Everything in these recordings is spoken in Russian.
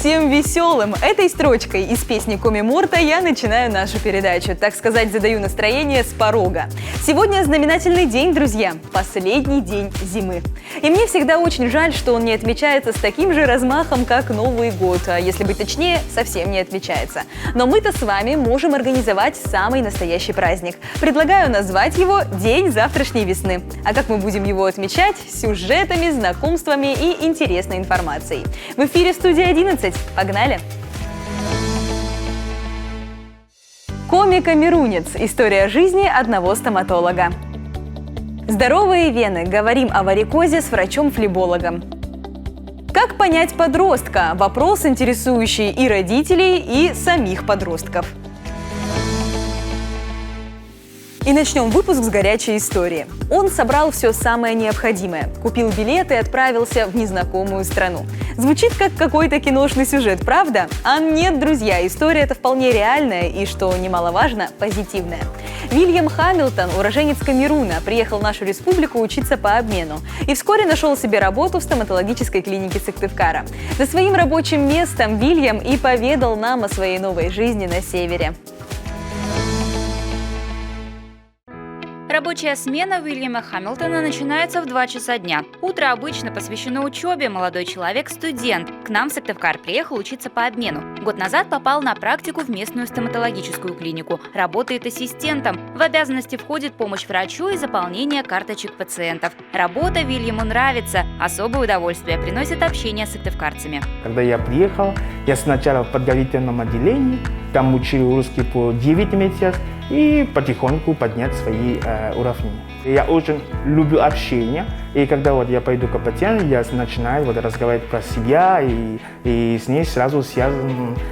всем веселым. Этой строчкой из песни Коми Морта я начинаю нашу передачу. Так сказать, задаю настроение с порога. Сегодня знаменательный день, друзья. Последний день зимы. И мне всегда очень жаль, что он не отмечается с таким же размахом, как Новый год. А если быть точнее, совсем не отмечается. Но мы-то с вами можем организовать самый настоящий праздник. Предлагаю назвать его «День завтрашней весны». А как мы будем его отмечать? Сюжетами, знакомствами и интересной информацией. В эфире «Студия 11». Погнали! Коми-камерунец. История жизни одного стоматолога. Здоровые вены. Говорим о варикозе с врачом-флебологом. Как понять подростка? Вопрос, интересующий и родителей, и самих подростков. И начнем выпуск с горячей истории. Он собрал все самое необходимое, купил билет и отправился в незнакомую страну. Звучит как какой-то киношный сюжет, правда? А нет, друзья, история-то вполне реальная и, что немаловажно, позитивная. Вильям Хамилтон, уроженец Камеруна, приехал в нашу республику учиться по обмену и вскоре нашел себе работу в стоматологической клинике Сыктывкара. За своим рабочим местом Вильям и поведал нам о своей новой жизни на севере. Рабочая смена Уильяма Хамилтона начинается в 2 часа дня. Утро обычно посвящено учебе, молодой человек – студент. К нам в Сыктывкар приехал учиться по обмену. Год назад попал на практику в местную стоматологическую клинику. Работает ассистентом. В обязанности входит помощь врачу и заполнение карточек пациентов. Работа Вильяму нравится. Особое удовольствие приносит общение с сыктывкарцами. Когда я приехал, я сначала в подготовительном отделении, там учил русский по 9 месяцев, и потихоньку поднять свои уровни. Я очень люблю общение, и когда я пойду к пациенту, я начинаю разговаривать про себя, и с ней сразу связь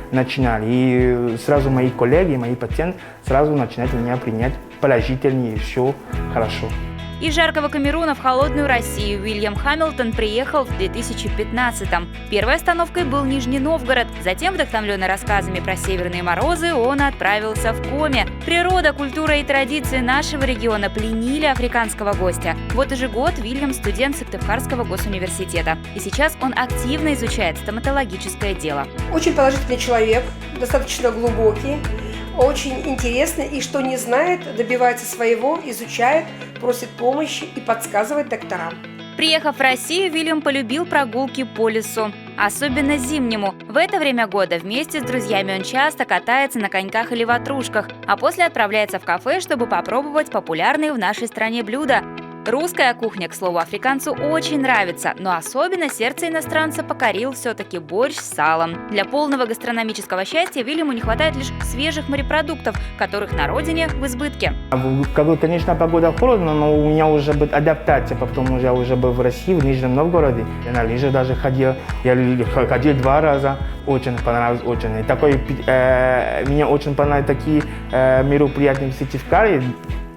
начинали. И сразу мои коллеги, мои пациенты сразу начинают меня принять положительнее, все хорошо. Из жаркого Камеруна в холодную Россию Уильям Хамилтон приехал в 2015-м. Первой остановкой был Нижний Новгород. Затем, вдохновленный рассказами про северные морозы, он отправился в Коми. Природа, культура и традиции нашего региона пленили африканского гостя. Вот уже год Уильям – студент Сыктывкарского госуниверситета. И сейчас он активно изучает стоматологическое дело. Очень положительный человек, достаточно глубокий. Очень интересно, и что не знает, добивается своего, изучает, просит помощи и подсказывает докторам. Приехав в Россию, Уильям полюбил прогулки по лесу, особенно зимнему. В это время года вместе с друзьями он часто катается на коньках или ватрушках, а после отправляется в кафе, чтобы попробовать популярные в нашей стране блюда. Русская кухня, к слову, африканцу очень нравится, но особенно сердце иностранца покорил все-таки борщ с салом. Для полного гастрономического счастья Вильяму не хватает лишь свежих морепродуктов, которых на родине в избытке. Конечно, погода холодная, но у меня уже будет адаптация, потому что я уже был в России, в Нижнем Новгороде. Я на лыжах даже ходил, я ходил 2 раза, очень понравилось, очень. И такой, мне очень понравились такие мероприятия в Сыктывкаре.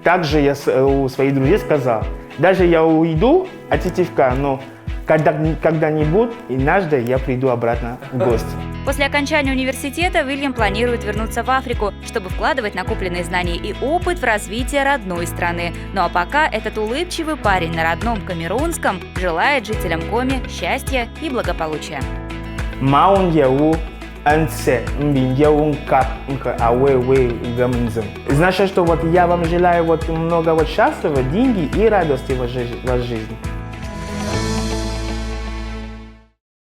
Также я у своих друзей сказал, даже я уйду от Сыктывкара, но когда-нибудь, однажды я приду обратно в гости. После окончания университета Уильям планирует вернуться в Африку, чтобы вкладывать накопленные знания и опыт в развитие родной страны. Ну а пока этот улыбчивый парень на родном камерунском желает жителям Коми счастья и благополучия. Значит, что я вам желаю много счастья, деньги и радости в вашей жизни.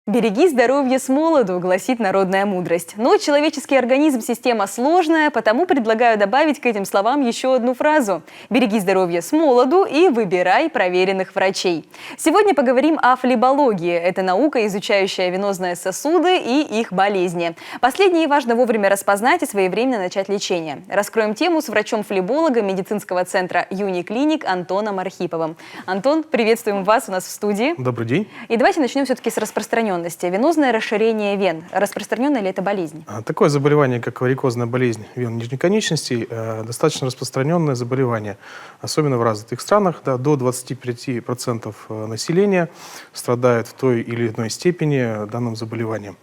«Береги здоровье с молоду», гласит народная мудрость. Но человеческий организм – система сложная, потому предлагаю добавить к этим словам еще одну фразу. «Береги здоровье с молоду и выбирай проверенных врачей». Сегодня поговорим о флебологии. Это наука, изучающая венозные сосуды и их болезни. Последние важно вовремя распознать и своевременно начать лечение. Раскроем тему с врачом-флебологом медицинского центра «Юни-клиник» Антоном Архиповым. Антон, приветствуем вас у нас в студии. Добрый день. И давайте начнем все-таки с распространенности. Венозное расширение вен. Распространенная ли это болезнь? Такое заболевание, как варикозная болезнь вен нижней конечности, достаточно распространенное заболевание. Особенно в развитых странах. До 25% населения страдает в той или иной степени данным заболеванием.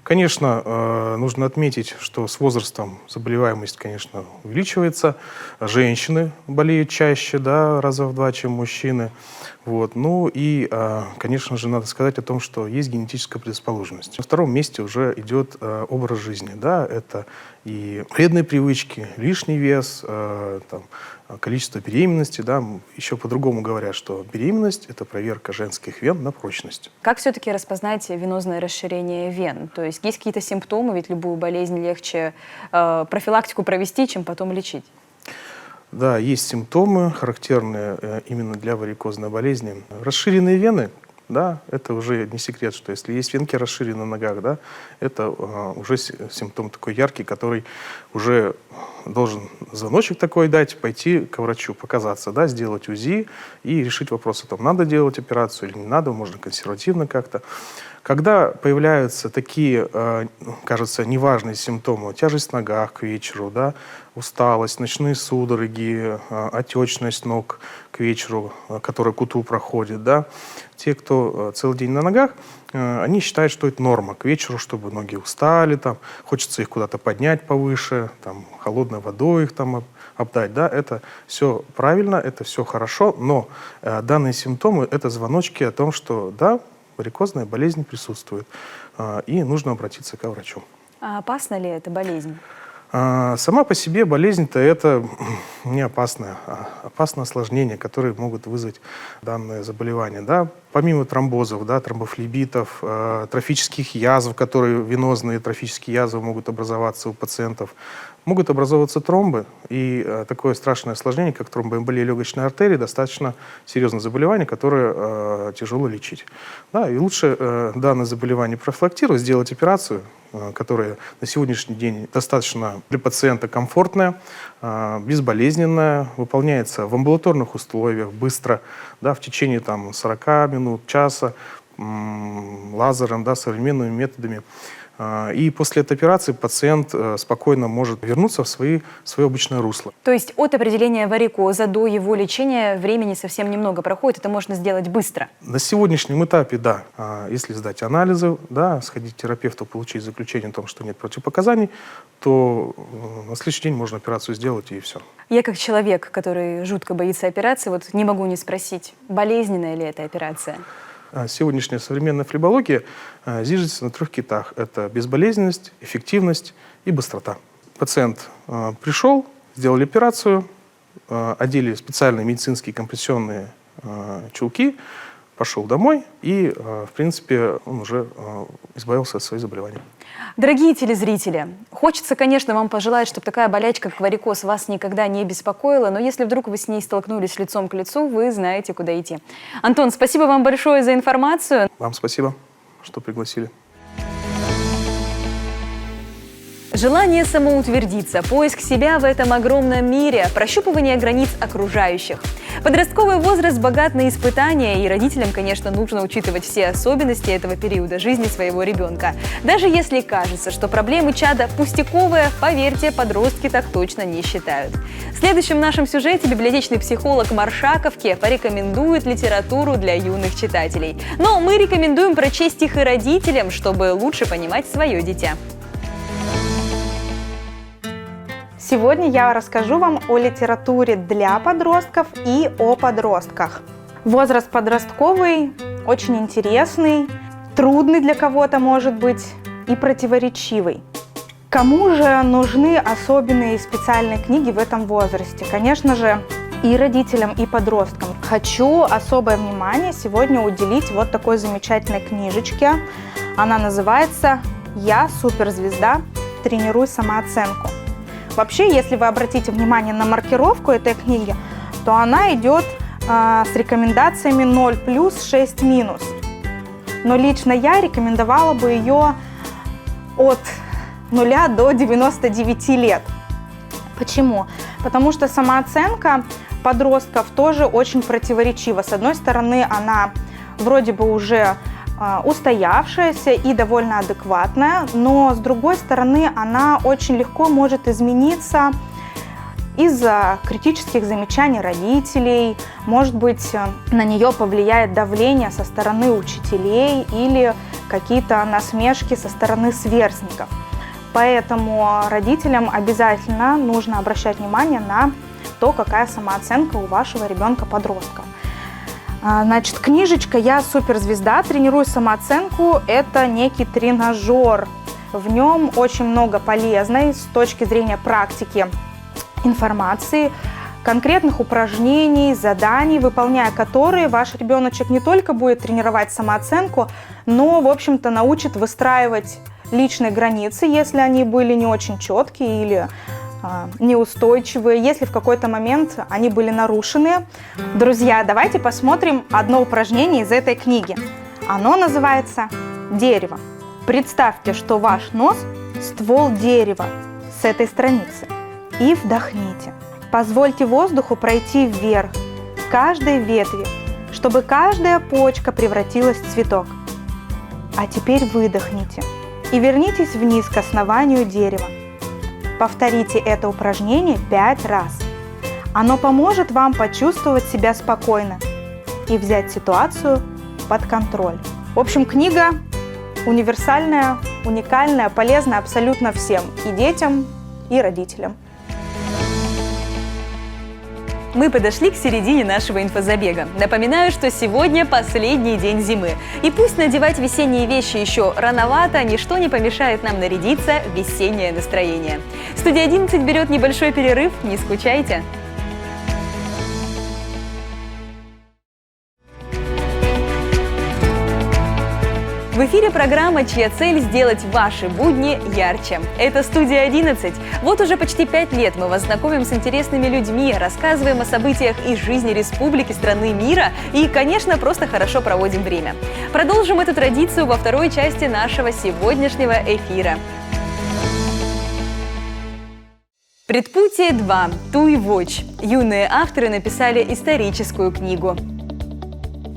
Конечно, нужно отметить, что с возрастом заболеваемость, конечно, увеличивается. Женщины болеют чаще, да, раза в 2, чем мужчины. Вот. Ну и, конечно же, надо сказать о том, что есть генетическая предрасположенность. На втором месте уже идет образ жизни. Да? Это и вредные привычки, лишний вес, там, количество беременности. Да? Еще по-другому говорят, что беременность – это проверка женских вен на прочность. Как все-таки распознать венозное расширение вен? То есть есть какие-то симптомы, ведь любую болезнь легче профилактику провести, чем потом лечить. Да, есть симптомы, характерные именно для варикозной болезни. Расширенные вены, да, это уже не секрет, что если есть венки расширены на ногах, да, это уже симптом такой яркий, который уже должен звоночек такой дать, пойти к врачу, показаться, да, сделать УЗИ и решить вопрос о том, надо делать операцию или не надо, можно консервативно как-то. Когда появляются такие, кажется, неважные симптомы, тяжесть в ногах к вечеру, да, усталость, ночные судороги, отечность ног к вечеру, которая к утру проходит, да, те, кто целый день на ногах, они считают, что это норма. К вечеру, чтобы ноги устали, там, хочется их куда-то поднять повыше, там, холодной водой их там обдать, да, это все правильно, это все хорошо, но данные симптомы – это звоночки о том, что, да, варикозная болезнь присутствует, и нужно обратиться к врачу. А опасна ли эта болезнь? Сама по себе болезнь-то это не опасное, опасное осложнение, которые могут вызвать данное заболевание. Да? Помимо тромбозов, да, тромбофлебитов, трофических язв, которые венозные трофические язвы могут образоваться у пациентов, могут образовываться тромбы. И такое страшное осложнение, как тромбоэмболия легочной артерии, достаточно серьезное заболевание, которое тяжело лечить. Да, и лучше данное заболевание профилактировать, сделать операцию, которая на сегодняшний день достаточно для пациента комфортная, безболезненная, выполняется в амбулаторных условиях, быстро, да, в течение там, 40 минут, часа, лазером, да, современными методами. И после этой операции пациент спокойно может вернуться в свое обычное русло. То есть от определения варикоза до его лечения времени совсем немного проходит, это можно сделать быстро? На сегодняшнем этапе, да. Если сдать анализы, да, сходить к терапевту, получить заключение о том, что нет противопоказаний, то на следующий день можно операцию сделать и все. Я как человек, который жутко боится операции, вот не могу не спросить, болезненная ли эта операция? Сегодняшняя современная флебология зиждется на 3 китах. Это безболезненность, эффективность и быстрота. Пациент пришел, сделали операцию, одели специальные медицинские компрессионные чулки, пошел домой и, в принципе, он уже избавился от своих заболеваний. Дорогие телезрители, хочется, конечно, вам пожелать, чтобы такая болячка, как варикоз, вас никогда не беспокоила, но если вдруг вы с ней столкнулись лицом к лицу, вы знаете, куда идти. Антон, спасибо вам большое за информацию. Вам спасибо, что пригласили. Желание самоутвердиться, поиск себя в этом огромном мире, прощупывание границ окружающих. Подростковый возраст богат на испытания, и родителям, конечно, нужно учитывать все особенности этого периода жизни своего ребенка. Даже если кажется, что проблемы чада пустяковые, поверьте, подростки так точно не считают. В следующем нашем сюжете библиотечный психолог Маршаковке порекомендует литературу для юных читателей. Но мы рекомендуем прочесть их и родителям, чтобы лучше понимать свое дитя. Сегодня я расскажу вам о литературе для подростков и о подростках. Возраст подростковый очень интересный, трудный для кого-то может быть и противоречивый. Кому же нужны особенные специальные книги в этом возрасте? Конечно же, и родителям, и подросткам. Хочу особое внимание сегодня уделить вот такой замечательной книжечке. Она называется «Я суперзвезда. Тренируй самооценку». Вообще, если вы обратите внимание на маркировку этой книги, то она идет с рекомендациями 0+, 6-. Но лично я рекомендовала бы ее от 0 до 99 лет. Почему? Потому что самооценка подростков тоже очень противоречива. С одной стороны, она вроде бы уже устоявшаяся и довольно адекватная, но с другой стороны она очень легко может измениться из-за критических замечаний родителей, может быть, на нее повлияет давление со стороны учителей или какие-то насмешки со стороны сверстников. Поэтому родителям обязательно нужно обращать внимание на то, какая самооценка у вашего ребенка-подростка. Значит, книжечка «Я суперзвезда. Тренирую самооценку» – это некий тренажер. В нем очень много полезной с точки зрения практики информации, конкретных упражнений, заданий, выполняя которые ваш ребеночек не только будет тренировать самооценку, но, в общем-то, научит выстраивать личные границы, если они были не очень четкие или неустойчивые, если в какой-то момент они были нарушены. Друзья, давайте посмотрим одно упражнение из этой книги. Оно называется «Дерево». Представьте, что ваш нос – ствол дерева с этой страницы. И вдохните. Позвольте воздуху пройти вверх, к каждой ветви, чтобы каждая почка превратилась в цветок. А теперь выдохните и вернитесь вниз к основанию дерева. Повторите это упражнение 5 раз. Оно поможет вам почувствовать себя спокойно и взять ситуацию под контроль. В общем, книга универсальная, уникальная, полезная абсолютно всем, и детям, и родителям. Мы подошли к середине нашего инфозабега. Напоминаю, что сегодня последний день зимы. И пусть надевать весенние вещи еще рановато, ничто не помешает нам нарядиться в весеннее настроение. Студия 11 берет небольшой перерыв, не скучайте. В эфире программа, чья цель – сделать ваши будни ярче. Это «Студия 11». Вот уже почти 5 лет мы вас знакомим с интересными людьми, рассказываем о событиях из жизни республики, страны, мира и, конечно, просто хорошо проводим время. Продолжим эту традицию во второй части нашего сегодняшнего эфира. «Предпутие 2. Туй-Воч». Юные авторы написали историческую книгу.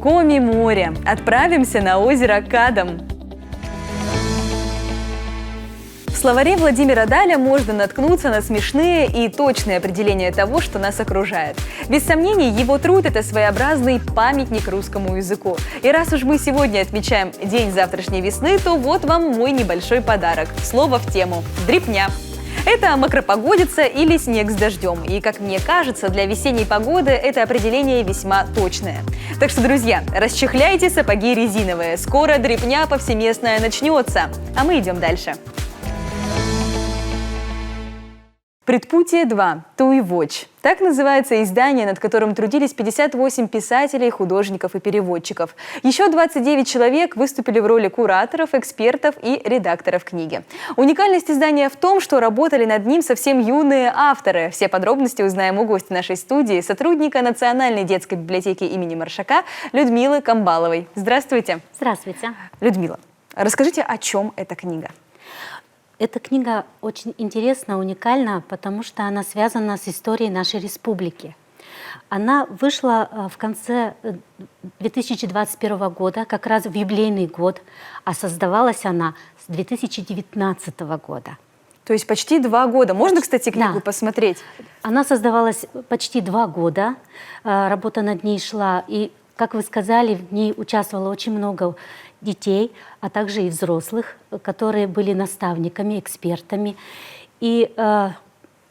Коми-море. Отправимся на озеро Кадам. В словаре Владимира Даля можно наткнуться на смешные и точные определения того, что нас окружает. Без сомнений, его труд – это своеобразный памятник русскому языку. И раз уж мы сегодня отмечаем День завтрашней весны, то вот вам мой небольшой подарок. Слово в тему – дрипня. Это макропогодица или снег с дождем. И, как мне кажется, для весенней погоды это определение весьма точное. Так что, друзья, расчехляйте сапоги резиновые. Скоро дрипня повсеместная начнется. А мы идем дальше. «Предпутие 2. Туй-Воч». Так называется издание, над которым трудились 58 писателей, художников и переводчиков. Еще 29 человек выступили в роли кураторов, экспертов и редакторов книги. Уникальность издания в том, что работали над ним совсем юные авторы. Все подробности узнаем у гостя нашей студии, сотрудника Национальной детской библиотеки имени Маршака Людмилы Камбаловой. Здравствуйте. Здравствуйте. Людмила, расскажите, о чем эта книга? Эта книга очень интересна, уникальна, потому что она связана с историей нашей республики. Она вышла в конце 2021 года, как раз в юбилейный год, а создавалась она с 2019 года. То есть почти 2 года. Можно, кстати, книгу посмотреть? Она создавалась почти 2 года, работа над ней шла, и, как вы сказали, в ней участвовало очень много детей, а также и взрослых, которые были наставниками, экспертами. И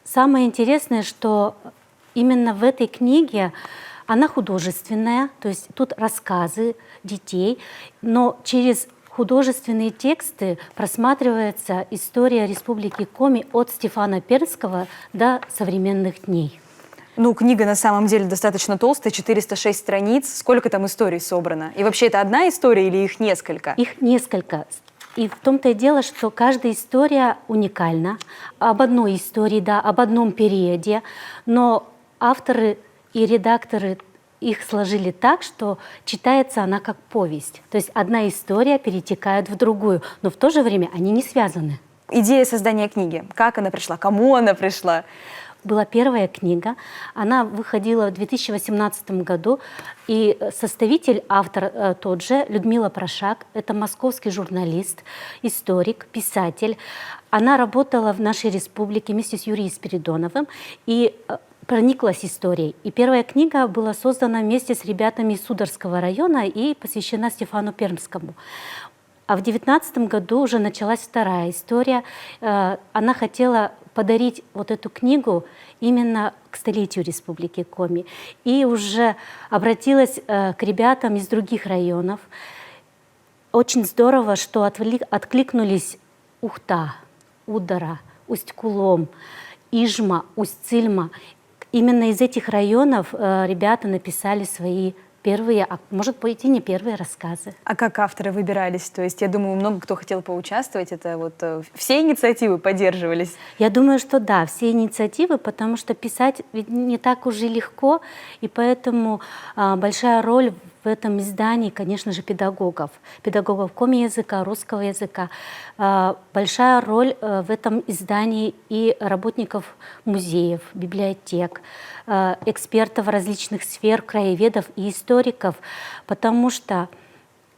самое интересное, что именно в этой книге она художественная, то есть тут рассказы детей, но через художественные тексты просматривается история Республики Коми от Стефана Пермского до современных дней. Ну, книга на самом деле достаточно толстая, 406 страниц. Сколько там историй собрано? И вообще это одна история или их несколько? Их несколько. И в том-то и дело, что каждая история уникальна. Об одной истории, да, об одном периоде. Но авторы и редакторы их сложили так, что читается она как повесть. То есть одна история перетекает в другую, но в то же время они не связаны. Идея создания книги. Как она пришла? Кому она пришла? Была первая книга, она выходила в 2018 году, и составитель, автор тот же, Людмила Прошак, это московский журналист, историк, писатель. Она работала в нашей республике вместе с Юрием Спиридоновым и прониклась историей. И первая книга была создана вместе с ребятами из Сударского района и посвящена Стефану Пермскому. А в 19 году уже началась вторая история. Она хотела подарить вот эту книгу именно к столетию Республики Коми. И уже обратилась к ребятам из других районов. Очень здорово, что откликнулись Ухта, Удара, Усть-Кулом, Ижма, Усть-Цильма. Именно из этих районов ребята написали свои первые, а может быть и не первые рассказы. А как авторы выбирались? То есть, я думаю, много кто хотел поучаствовать. Это вот все инициативы поддерживались? Я думаю, что да, все инициативы, потому что писать ведь не так уже легко, и поэтому большая роль в этом издании, конечно же, педагогов коми-языка, русского языка. Большая роль в этом издании и работников музеев, библиотек, экспертов различных сфер, краеведов и историков, потому что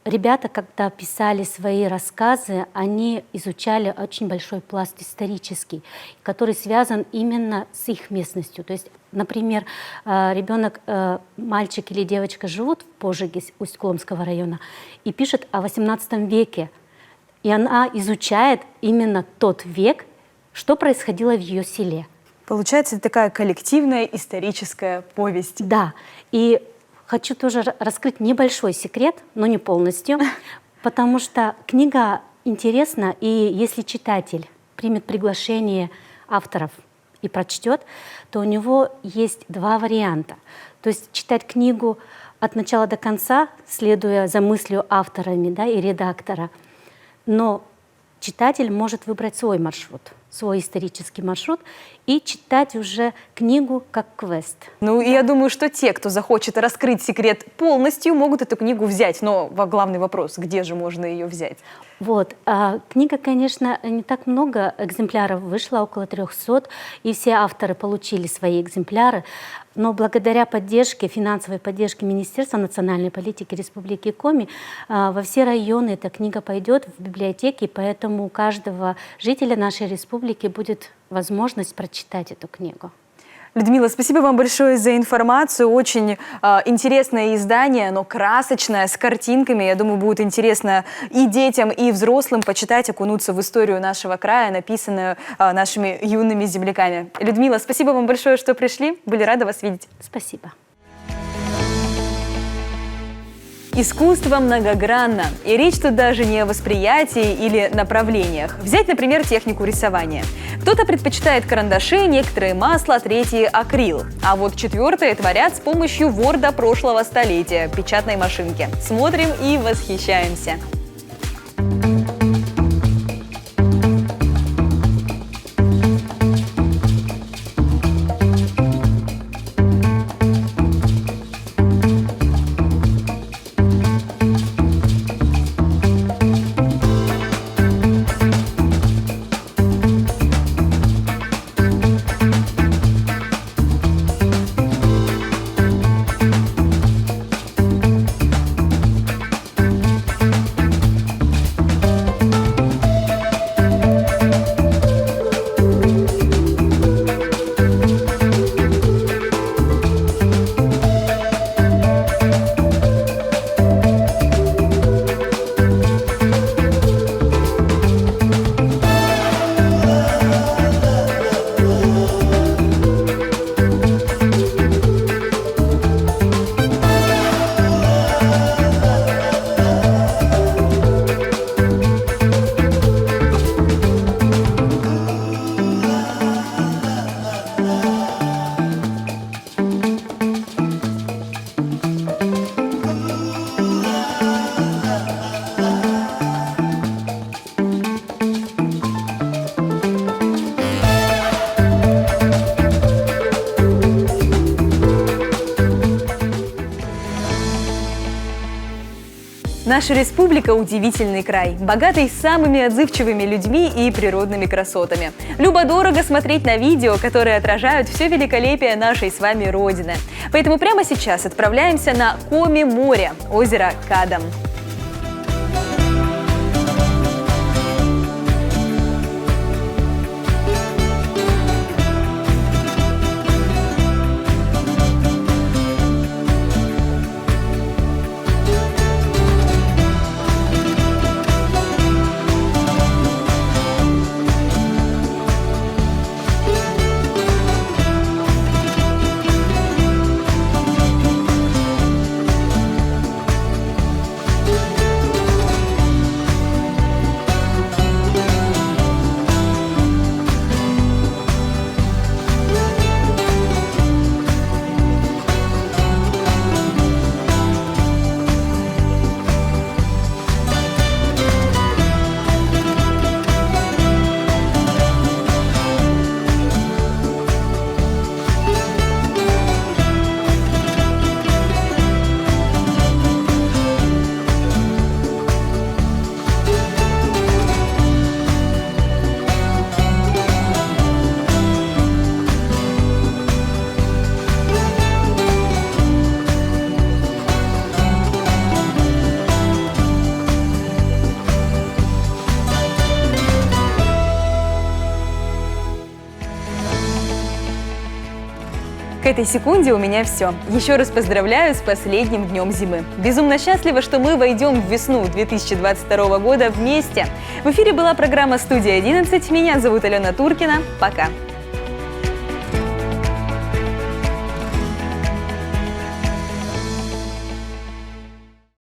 ребята, когда писали свои рассказы, они изучали очень большой пласт исторический, который связан именно с их местностью. То есть, например, ребенок, мальчик или девочка живут в Пожиге Усть-Куломского района и пишет о XVIII веке. И она изучает именно тот век, что происходило в ее селе. Получается, это такая коллективная историческая повесть. Да, и хочу тоже раскрыть небольшой секрет, но не полностью, потому что книга интересна, и если читатель примет приглашение авторов и прочтет, то у него есть два варианта. То есть читать книгу от начала до конца, следуя за мыслью авторами, да, и редактора, но читатель может выбрать свой маршрут, свой исторический маршрут и читать уже книгу как квест. Ну, и я думаю, что те, кто захочет раскрыть секрет полностью, могут эту книгу взять. Но главный вопрос, где же можно ее взять? Вот. Книга, конечно, не так много экземпляров вышло, около 300, и все авторы получили свои экземпляры. Но благодаря поддержке, финансовой поддержке Министерства национальной политики Республики Коми во все районы эта книга пойдет в библиотеки, поэтому у каждого жителя нашей республики будет возможность прочитать эту книгу. Людмила, спасибо вам большое за информацию. Очень интересное издание, оно красочное, с картинками. Я думаю, будет интересно и детям, и взрослым почитать, окунуться в историю нашего края, написанную нашими юными земляками. Людмила, спасибо вам большое, что пришли. Были рады вас видеть. Спасибо. Искусство многогранно, и речь тут даже не о восприятии или направлениях. Взять, например, технику рисования. Кто-то предпочитает карандаши, некоторые масло, третьи акрил. А вот четвертые творят с помощью ворда прошлого столетия, печатной машинки. Смотрим и восхищаемся. Наша республика – удивительный край, богатый самыми отзывчивыми людьми и природными красотами. Любо-дорого смотреть на видео, которые отражают все великолепие нашей с вами Родины. Поэтому прямо сейчас отправляемся на Коми-море, озеро Кадам. этой секунде у меня все. Еще раз поздравляю с последним днем зимы. Безумно счастлива, что мы войдем в весну 2022 года вместе. В эфире была программа «Студия 11». Меня зовут Алена Туркина. Пока.